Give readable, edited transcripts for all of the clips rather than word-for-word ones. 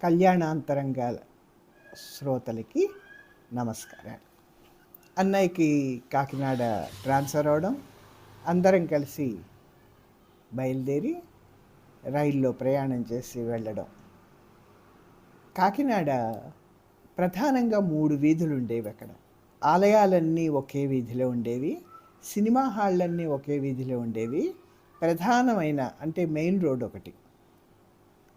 కళ్యాణాంతరంగాల శ్రోతలకి నమస్కారాలు. అన్నయ్యకి కాకినాడ ట్రాన్స్ఫర్ అవ్వడం, అందరం కలిసి బయలుదేరి రైల్లో ప్రయాణం చేసి వెళ్ళడం. కాకినాడ ప్రధానంగా 3 వీధులు ఉండేవి అక్కడ. ఆలయాలన్నీ ఒకే వీధిలో ఉండేవి, సినిమా హాళ్ళన్నీ ఒకే వీధిలో ఉండేవి. ప్రధానమైన అంటే మెయిన్ రోడ్ ఒకటి.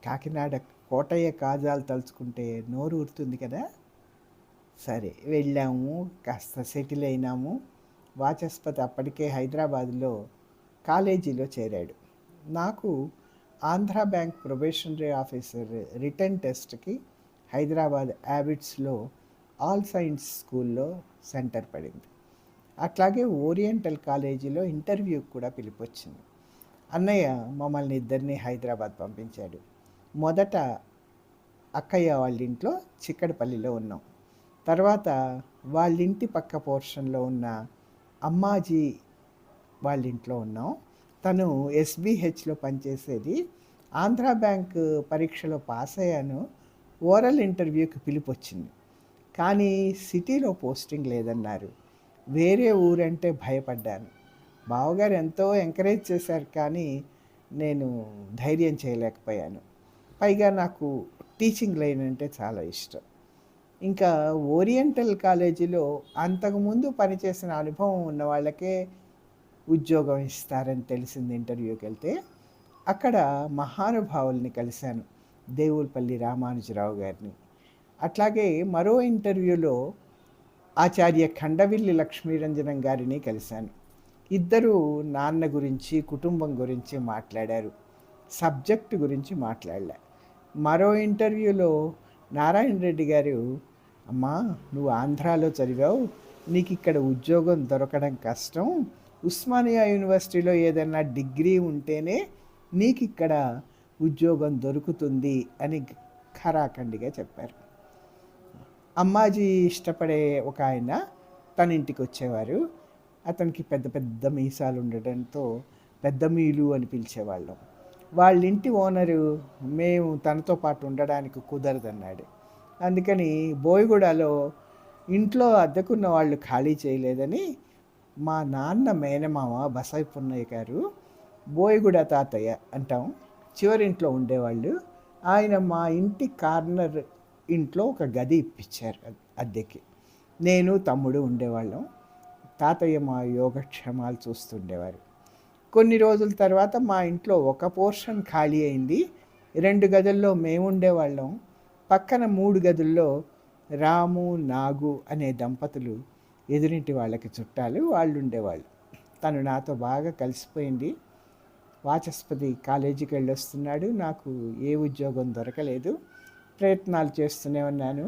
కాకినాడ కోటయ్య కాజాలు తలుచుకుంటే నోరు ఊరుతుంది కదా. సరే వెళ్ళాము, కాస్త సెటిల్ అయినాము. వాచస్పతి అప్పటికే హైదరాబాద్లో కాలేజీలో చేరాడు. నాకు Andhra bank probationary officer return టెస్ట్కి హైదరాబాద్ యాబిట్స్లో ఆల్ సైన్స్ స్కూల్లో సెంటర్ పడింది. అట్లాగే ఓరియంటల్ కాలేజీలో ఇంటర్వ్యూకి కూడా పిలిపొచ్చింది. అన్నయ్య మమ్మల్ని ఇద్దరిని హైదరాబాద్ పంపించాడు. మొదట అక్కయ్య వాళ్ళ ఇంట్లో చిక్కడపల్లిలో ఉన్నాం. తర్వాత వాళ్ళ ఇంటి పక్క పోర్షన్లో ఉన్న అమ్మాజీ వాళ్ళ ఇంట్లో ఉన్నాం. తను ఎస్బీహెచ్లో పనిచేసేది. ఆంధ్రా బ్యాంక్ పరీక్షలో పాస్ అయ్యాను. ఓరల్ ఇంటర్వ్యూకి పిలిపొచ్చింది, కానీ సిటీలో పోస్టింగ్ లేదన్నారు. వేరే ఊరంటే భయపడ్డాను. బావగారు ఎంతో ఎంకరేజ్ చేశారు, కానీ నేను ధైర్యం చేయలేకపోయాను. పైగా నాకు టీచింగ్ లైన్ అంటే చాలా ఇష్టం. ఇంకా ఓరియంటల్ కాలేజీలో అంతకుముందు పనిచేసిన అనుభవం ఉన్న వాళ్ళకే ఉద్యోగం ఇస్తారని తెలిసింది ఇంటర్వ్యూకి వెళ్తే. అక్కడ మహానుభావుల్ని కలిశాను, దేవులపల్లి రామానుజరావు గారిని. అట్లాగే మరో ఇంటర్వ్యూలో ఆచార్య ఖండవిల్లి లక్ష్మీరంజనం గారిని కలిశాను. ఇద్దరు నాన్న గురించి, కుటుంబం గురించి మాట్లాడారు, సబ్జెక్టు గురించి మాట్లాడలే. మరో ఇంటర్వ్యూలో నారాయణ రెడ్డి గారు, అమ్మా నువ్వు ఆంధ్రాలో చదివావు, నీకు ఇక్కడ ఉద్యోగం దొరకడం కష్టం, ఉస్మానియా యూనివర్సిటీలో ఏదైనా డిగ్రీ ఉంటేనే నీకు ఇక్కడ ఉద్యోగం దొరుకుతుంది అని ఖరాఖండిగా చెప్పారు. అమ్మాజీ ఇష్టపడే ఒక ఆయన తన ఇంటికి వచ్చేవారు. అతనికి పెద్ద పెద్ద మీసాలు ఉండడంతో పెద్ద మీలు అని పిలిచేవాళ్ళం. వాళ్ళ ఇంటి ఓనరు మేము తనతో పాటు ఉండడానికి కుదరదన్నాడు. అందుకని బోయగూడలో ఇంట్లో అద్దెకున్న వాళ్ళు ఖాళీ చేయలేదని మా నాన్న మేనమామ బసాయి పున్నయ్య గారు, బోయగూడ తాతయ్య అంటాం, చివరింట్లో ఉండేవాళ్ళు. ఆయన మా ఇంటి కార్నర్ ఇంట్లో ఒక గది ఇప్పించారు అద్దెకి. నేను తమ్ముడు ఉండేవాళ్ళం. తాతయ్య మా యోగక్షేమాలు చూస్తుండేవారు. కొన్ని రోజుల తర్వాత మా ఇంట్లో ఒక పోర్షన్ ఖాళీ అయింది. 2 గదుల్లో మేము ఉండేవాళ్ళం. పక్కన 3 గదుల్లో రాము, నాగు అనే దంపతులు ఎదురింటి వాళ్ళకి చుట్టాలు, వాళ్ళు ఉండేవాళ్ళు. తను నాతో బాగా కలిసిపోయింది. వాచస్పతి కాలేజీకి వెళ్ళొస్తున్నాడు. నాకు ఏ ఉద్యోగం దొరకలేదు. ప్రయత్నాలు చేస్తూనే ఉన్నాను.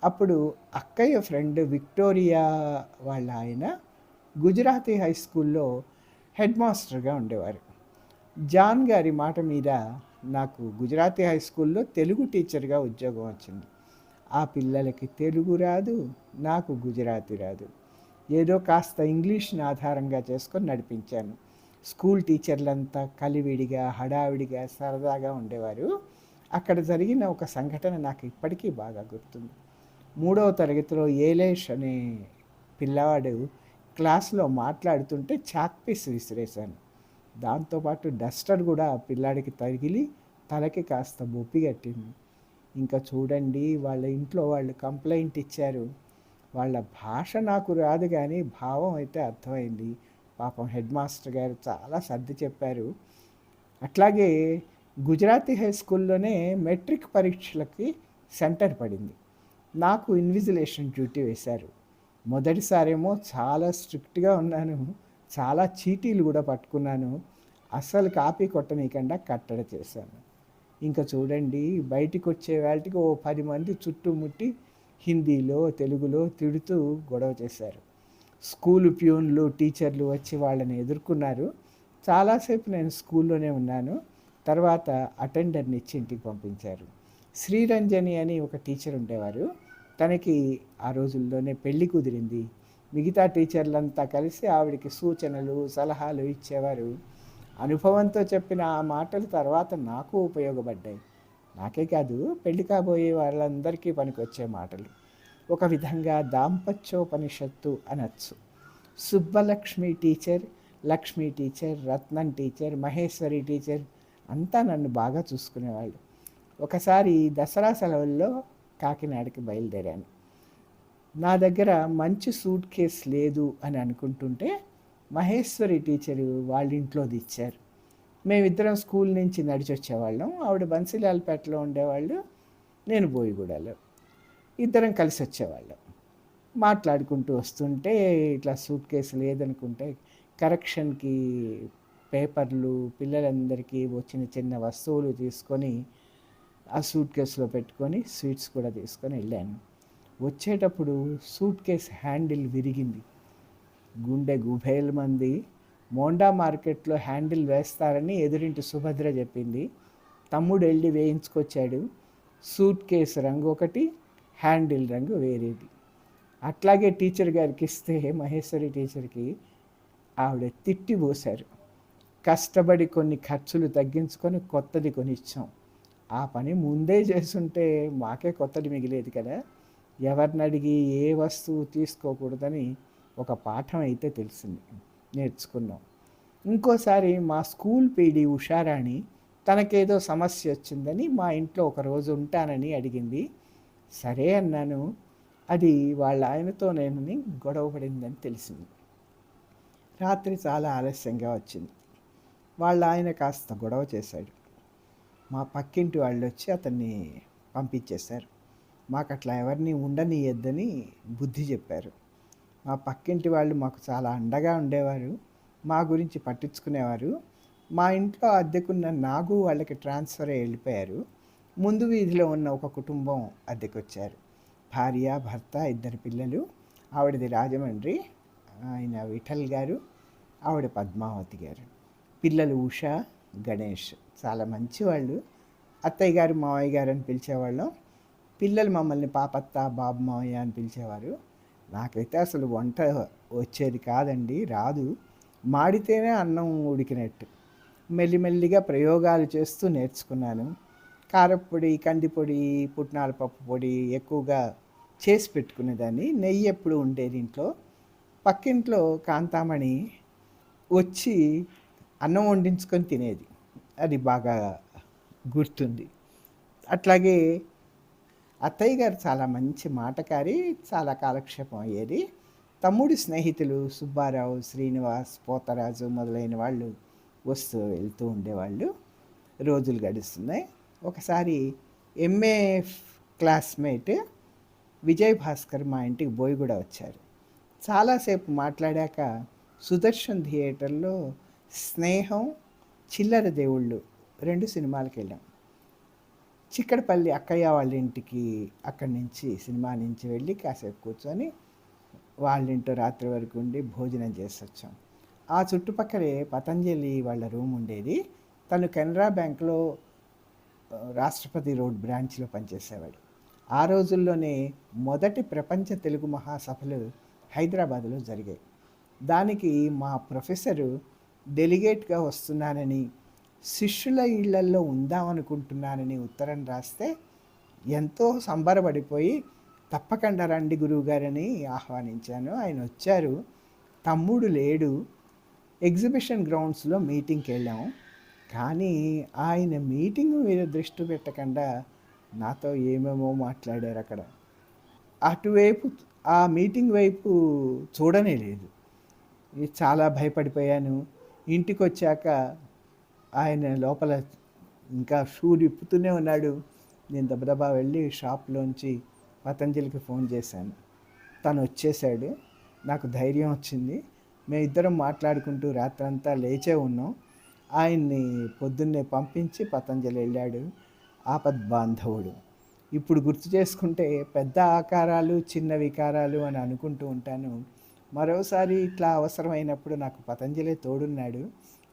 అప్పుడు అక్కయ్య ఫ్రెండ్ విక్టోరియా వాళ్ళ ఆయన గుజరాతీ హై స్కూల్లో హెడ్ మాస్టర్గా ఉండేవారు. జాన్ గారి మాట మీద నాకు గుజరాతీ హై స్కూల్లో తెలుగు టీచర్గా ఉద్యోగం వచ్చింది. ఆ పిల్లలకి తెలుగు రాదు, నాకు గుజరాతీ రాదు. ఏదో కాస్త ఇంగ్లీష్ని ఆధారంగా చేసుకొని నడిపించాను. స్కూల్ టీచర్లంతా కలివిడిగా, హడావిడిగా, సరదాగా ఉండేవారు. అక్కడ జరిగిన ఒక సంఘటన నాకు ఇప్పటికీ బాగా గుర్తుంది. 3వ తరగతిలో ఏలేష్ అనే పిల్లవాడు క్లాస్లో మాట్లాడుతుంటే చాక్ పీస్ విసిరేశాను. దాంతోపాటు డస్టర్ కూడా పిల్లాడికి తగిలి తలకి కాస్త బొప్పి కట్టింది. ఇంకా చూడండి, వాళ్ళ ఇంట్లో వాళ్ళు కంప్లైంట్ ఇచ్చారు. వాళ్ళ భాష నాకు రాదు, కానీ భావం అయితే అర్థమైంది. పాపం హెడ్ మాస్టర్ గారు చాలా సర్ది చెప్పారు. అట్లాగే గుజరాతీ హై స్కూల్లోనే మెట్రిక్ పరీక్షలకి సెంటర్ పడింది. నాకు ఇన్విజిలేషన్ డ్యూటీ వేశారు. మొదటిసారేమో చాలా స్ట్రిక్ట్గా ఉన్నాను. చాలా చీటీలు కూడా పట్టుకున్నాను. అస్సలు కాపీ కొట్టనీయకుండా కట్టడి చేశాను. ఇంకా చూడండి, బయటికి వచ్చే వాళ్ళకి ఓ 10 మంది చుట్టుముట్టి హిందీలో, తెలుగులో తిడుతూ గొడవ చేశారు. స్కూలు ప్యూన్లు, టీచర్లు వచ్చి వాళ్ళని ఎదుర్కొన్నారు. చాలాసేపు నేను స్కూల్లోనే ఉన్నాను. తర్వాత అటెండర్ని ఇచ్చి ఇంటికి పంపించారు. శ్రీరంజని అని ఒక టీచర్ ఉండేవారు. తనకి ఆ రోజుల్లోనే పెళ్ళి కుదిరింది. మిగతా టీచర్లంతా కలిసి ఆవిడికి సూచనలు, సలహాలు ఇచ్చేవారు. అనుభవంతో చెప్పిన ఆ మాటలు తర్వాత నాకు ఉపయోగపడ్డాయి. నాకే కాదు, పెళ్లి కాబోయే వాళ్ళందరికీ పనికొచ్చే మాటలు. ఒక విధంగా దాంపత్యోపనిషత్తు అనొచ్చు. సుబ్బలక్ష్మి టీచర్, లక్ష్మి టీచర్, రత్నం టీచర్, మహేశ్వరి టీచర్ అంతా నన్ను బాగా చూసుకునేవాళ్ళు. ఒకసారి దసరా సెలవుల్లో కాకినాడకి బయలుదేరాను. నా దగ్గర మంచి సూట్ కేస్ లేదు అని అనుకుంటుంటే మహేశ్వరి టీచరు వాళ్ళ ఇంట్లోది ఇచ్చారు. మేమిద్దరం స్కూల్ నుంచి నడిచి వచ్చేవాళ్ళం. ఆవిడ బన్సీలాల్పేటలో ఉండేవాళ్ళు, నేను బోయిగూడలో. ఇద్దరం కలిసి వచ్చేవాళ్ళం. మాట్లాడుకుంటూ వస్తుంటే ఇట్లా సూట్ కేసు లేదనుకుంటే కరెక్షన్కి పేపర్లు, పిల్లలందరికీ వచ్చిన చిన్న వస్తువులు తీసుకొని ఆ సూట్ కేసులో పెట్టుకొని స్వీట్స్ కూడా తీసుకొని వెళ్ళాను. వచ్చేటప్పుడు సూట్ కేస్ హ్యాండిల్ విరిగింది. గుండె గుబేల మంది. మోండా మార్కెట్లో హ్యాండిల్ వేస్తారని ఎదురింటి సుభద్ర చెప్పింది. తమ్ముడు వెళ్ళి వేయించుకొచ్చాడు. సూట్ కేసు రంగు ఒకటి, హ్యాండిల్ రంగు వేరేది. అట్లాగే టీచర్ గారికి ఇస్తే మహేశ్వరి టీచర్కి ఆవిడ తిట్టి పోశారు. కష్టపడి కొన్ని ఖర్చులు తగ్గించుకొని కొత్తది కొనిచ్చాం. ఆ పని ముందే చేసుంటే మాకే కొత్తది మిగిలేది కదా. ఎవరిని అడిగి ఏ వస్తువు తీసుకోకూడదని ఒక పాఠం అయితే తెలిసింది, నేర్చుకున్నాం. ఇంకోసారి మా స్కూల్ పీడి ఉషారాణి తనకేదో సమస్య వచ్చిందని మా ఇంట్లో ఒకరోజు ఉంటానని అడిగింది. సరే అన్నాను. అది వాళ్ళ ఆయనతో నేనని గొడవ పడిందని తెలిసింది. రాత్రి చాలా ఆలస్యంగా వచ్చింది. వాళ్ళ ఆయన కాస్త గొడవ చేశాడు. మా పక్కింటి వాళ్ళు వచ్చి అతన్ని పంపించేశారు. మాకు అట్లా ఎవరిని ఉండనియద్దని బుద్ధి చెప్పారు. మా పక్కింటి వాళ్ళు మాకు చాలా అండగా ఉండేవారు, మా గురించి పట్టించుకునేవారు. మా ఇంట్లో అద్దెకున్న నాగు వాళ్ళకి ట్రాన్స్ఫర్ అయ్యి వెళ్ళిపోయారు. ముందు వీధిలో ఉన్న ఒక కుటుంబం అద్దెకొచ్చారు. భార్య, భర్త, 2 పిల్లలు. ఆవిడది రాజమండ్రి, ఆయన విఠల్ గారు, ఆవిడ పద్మావతి గారు. పిల్లలు ఉష, గణేష్. చాలా మంచివాళ్ళు. అత్తయ్య గారు, మావయ్య గారు అని పిలిచేవాళ్ళం. పిల్లలు మమ్మల్ని పాపత్త, బాబు, మావయ్య అని పిలిచేవారు. నాకైతే అసలు వంట వచ్చేది కాదండి, రాదు. మాడితేనే అన్నం ఉడికినట్టు. మెల్లిమెల్లిగా ప్రయోగాలు చేస్తూ నేర్చుకున్నాను. కారప్పొడి, కందిపొడి, పుట్నాల పప్పు పొడి ఎక్కువగా చేసి పెట్టుకునేదాన్ని. నెయ్యి ఎప్పుడు ఉండేది ఇంట్లో. పక్కింట్లో కాంతామణి వచ్చి అన్నం వండించుకొని తినేది. అది బాగా గుర్తుంది. అట్లాగే అత్తయ్య గారు చాలా మంచి మాటకారి, చాలా కాలక్షేపం అయ్యేది. తమ్ముడి స్నేహితులు సుబ్బారావు, శ్రీనివాస్, పోతరాజు మొదలైన వాళ్ళు వస్తూ వెళ్తూ ఉండేవాళ్ళు. రోజులు గడుస్తున్నాయి. ఒకసారి ఎంఏ క్లాస్మేట్ విజయ్ భాస్కర్ మా ఇంటికి బోయిగూడ వచ్చారు. చాలాసేపు మాట్లాడాక సుదర్శన్ థియేటర్లో స్నేహం, చిల్లర దేవుళ్ళు 2 సినిమాలకు వెళ్ళాం. చిక్కడపల్లి అక్కయ్య వాళ్ళ ఇంటికి అక్కడి నుంచి సినిమా నుంచి వెళ్ళి కాసేపు కూర్చొని వాళ్ళ ఇంట్లో రాత్రి వరకు ఉండి భోజనం చేసి వచ్చాం. ఆ చుట్టుపక్కలే పతంజలి వాళ్ళ రూమ్ ఉండేది. తను కెనరా బ్యాంక్లో రాష్ట్రపతి రోడ్ బ్రాంచ్లో పనిచేసేవాడు. ఆ రోజుల్లోనే మొదటి ప్రపంచ తెలుగు మహాసభలు హైదరాబాద్లో జరిగాయి. దానికి మా ప్రొఫెసరు డెలిగేట్గా వస్తున్నానని, శిష్యుల ఇళ్లల్లో ఉందామనుకుంటున్నానని ఉత్తరం రాస్తే ఎంతో సంబరపడిపోయి తప్పకుండా రండి గురువుగారని ఆహ్వానించాను. ఆయన వచ్చారు. తమ్ముడు లేడు. ఎగ్జిబిషన్ గ్రౌండ్స్లో మీటింగ్కి వెళ్ళాము. కానీ ఆయన మీటింగ్ మీద దృష్టి పెట్టకుండా నాతో ఏమేమో మాట్లాడారు. అక్కడ అటువైపు, ఆ మీటింగ్ వైపు చూడనే లేదు. చాలా భయపడిపోయాను. ఇంటికి వచ్చాక ఆయన లోపల ఇంకా షూ ఇప్పుతూనే ఉన్నాడు. నేను దబదబా వెళ్ళి షాప్లోంచి పతంజలికి ఫోన్ చేశాను. తను వచ్చేసాడు. నాకు ధైర్యం వచ్చింది. మేమిద్దరం మాట్లాడుకుంటూ రాత్రంతా లేచే ఉన్నాం. ఆయన్ని పొద్దున్నే పంపించి పతంజలి వెళ్ళాడు. ఆపద్బాంధవుడు. ఇప్పుడు గుర్తు చేసుకుంటే పెద్ద ఆకారాలు, చిన్న వికారాలు అని అనుకుంటూ ఉంటాను. మరోసారి ఇట్లా అవసరమైనప్పుడు నాకు పతంజలి తోడున్నాడు.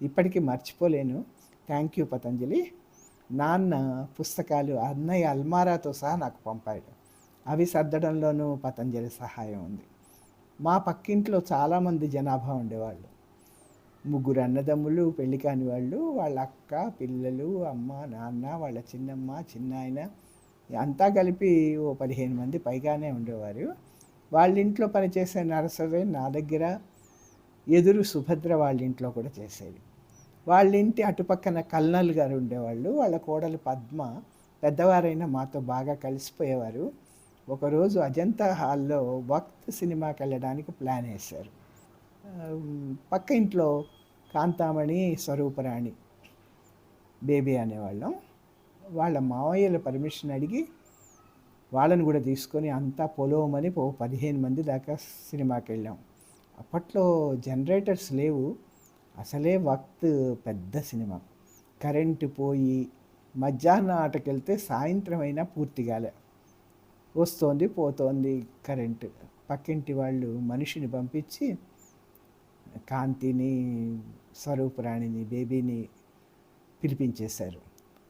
ఇప్పటికీ మర్చిపోలేను. Thank you Patanjali. నాన్న పుస్తకాలు అన్నయ్య అల్మారాతో సహా నాకు పంపాడు. అవి సర్దడంలోనూ పతంజలి సహాయం ఉంది. మా పక్కింట్లో చాలామంది జనాభా ఉండేవాళ్ళు. ముగ్గురు అన్నదమ్ములు పెళ్లి కాని వాళ్ళు, వాళ్ళ అక్క, పిల్లలు, అమ్మ, నాన్న, వాళ్ళ చిన్నమ్మ, చిన్నాయన అంతా కలిపి ఓ 15 మంది పైగానే ఉండేవారు. వాళ్ళ ఇంట్లో పనిచేసే నరసవే నా దగ్గర, ఎదురు సుభద్ర వాళ్ళ ఇంట్లో కూడా చేసేది. వాళ్ళ ఇంటి అటుపక్కన కల్నల్ గారు ఉండేవాళ్ళు. వాళ్ళ కోడలు పద్మ పెద్దవారైనా మాతో బాగా కలిసిపోయేవారు. ఒకరోజు అజంతా హాల్లో 'వక్త్' సినిమాకి వెళ్ళడానికి ప్లాన్ వేశారు. పక్క ఇంట్లో కాంతామణి, స్వరూపరాణి, బేబీ అనేవాళ్ళం. వాళ్ళ మావయ్యల పర్మిషన్ అడిగి వాళ్ళని కూడా తీసుకొని అంతా పొలోమని 15 మంది దాకా సినిమాకి వెళ్ళాం. అప్పట్లో జనరేటర్స్ లేవు. అసలే 'వక్త్' పెద్ద సినిమా. కరెంటు పోయి మధ్యాహ్నం ఆటకెళ్తే సాయంత్రం అయినా పూర్తి కాలే. వస్తోంది పోతోంది కరెంటు. పక్కింటి వాళ్ళు మనిషిని పంపించి కాంతిని, స్వరూపరాణిని, బేబీని పిలిపించేశారు.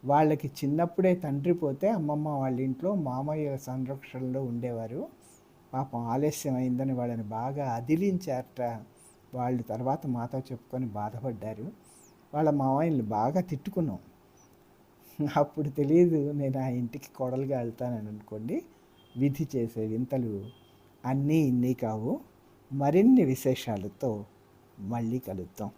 వాళ్ళకి చిన్నప్పుడే తండ్రి పోతే అమ్మమ్మ వాళ్ళ ఇంట్లో మామయ్య సంరక్షణలో ఉండేవారు. పాపం ఆలస్యం అయిందని వాళ్ళని బాగా అదిలించారట. వాళ్ళు తర్వాత మాతో చెప్పుకొని బాధపడ్డారు. వాళ్ళ మామయ్యని బాగా తిట్టుకున్నాం. అప్పుడు తెలియదు నేను ఆ ఇంటికి కోడలుగా వెళ్తానని అనుకోండి. విధి చేసే వింతలు అన్నీ ఇన్ని కావు. మరిన్ని విశేషాలతో మళ్ళీ కలుద్దాం.